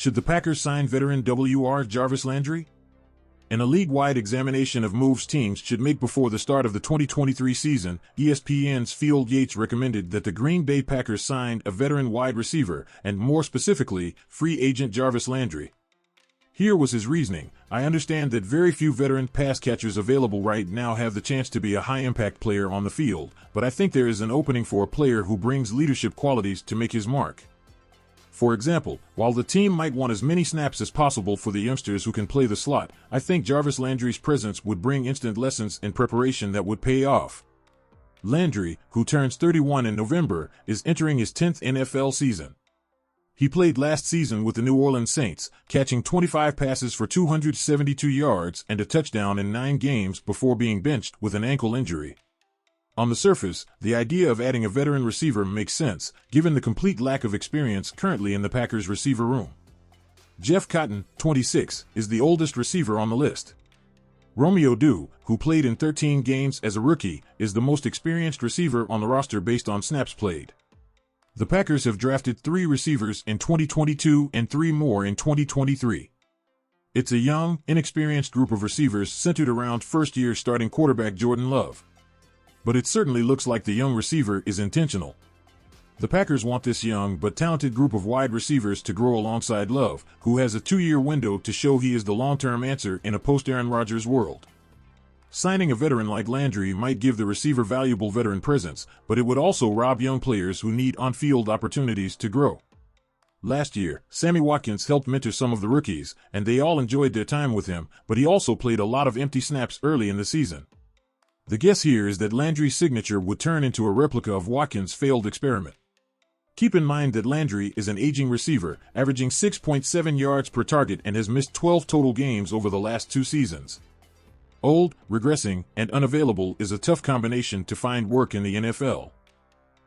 Should the Packers sign veteran W.R. Jarvis Landry? In a league-wide examination of moves teams should make before the start of the 2023 season, ESPN's Field Yates recommended that the Green Bay Packers sign a veteran wide receiver, and more specifically, free agent Jarvis Landry. Here was his reasoning: I understand that very few veteran pass catchers available right now have the chance to be a high-impact player on the field, but I think there is an opening for a player who brings leadership qualities to make his mark. For example, while the team might want as many snaps as possible for the youngsters who can play the slot, I think Jarvis Landry's presence would bring instant lessons in preparation that would pay off. Landry, who turns 31 in November, is entering his 10th NFL season. He played last season with the New Orleans Saints, catching 25 passes for 272 yards and a touchdown in 9 games before being benched with an ankle injury. On the surface, the idea of adding a veteran receiver makes sense, given the complete lack of experience currently in the Packers' receiver room. Jeff Cotton, 26, is the oldest receiver on the list. Romeo Doubs, who played in 13 games as a rookie, is the most experienced receiver on the roster based on snaps played. The Packers have drafted 3 receivers in 2022 and 3 more in 2023. It's a young, inexperienced group of receivers centered around first-year starting quarterback Jordan Love. But it certainly looks like the young receiver is intentional. The Packers want this young but talented group of wide receivers to grow alongside Love, who has a 2-year window to show he is the long-term answer in a post-Aaron Rodgers world. Signing a veteran like Landry might give the receiver valuable veteran presence, but it would also rob young players who need on-field opportunities to grow. Last year, Sammy Watkins helped mentor some of the rookies, and they all enjoyed their time with him, but he also played a lot of empty snaps early in the season. The guess here is that Landry's signature would turn into a replica of Watkins' failed experiment. Keep in mind that Landry is an aging receiver, averaging 6.7 yards per target and has missed 12 total games over the last 2 seasons. Old, regressing, and unavailable is a tough combination to find work in the NFL.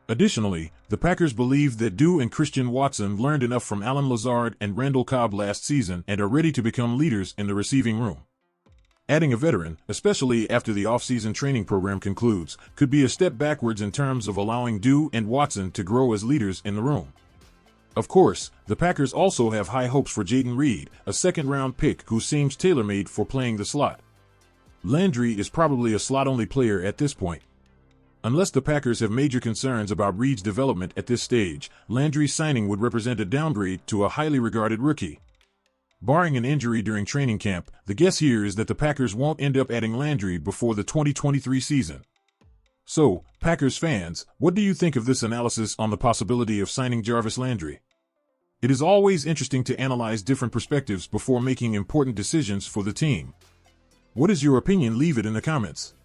Additionally, the Packers believe that Doubs and Christian Watson learned enough from Allen Lazard and Randall Cobb last season and are ready to become leaders in the receiving room. Adding a veteran, especially after the offseason training program concludes, could be a step backwards in terms of allowing Doubs and Watson to grow as leaders in the room. Of course, the Packers also have high hopes for Jayden Reed, a second-round pick who seems tailor-made for playing the slot. Landry is probably a slot-only player at this point. Unless the Packers have major concerns about Reed's development at this stage, Landry's signing would represent a downgrade to a highly regarded rookie. Barring an injury during training camp, the guess here is that the Packers won't end up adding Landry before the 2023 season. So, Packers fans, what do you think of this analysis on the possibility of signing Jarvis Landry? It is always interesting to analyze different perspectives before making important decisions for the team. What is your opinion? Leave it in the comments.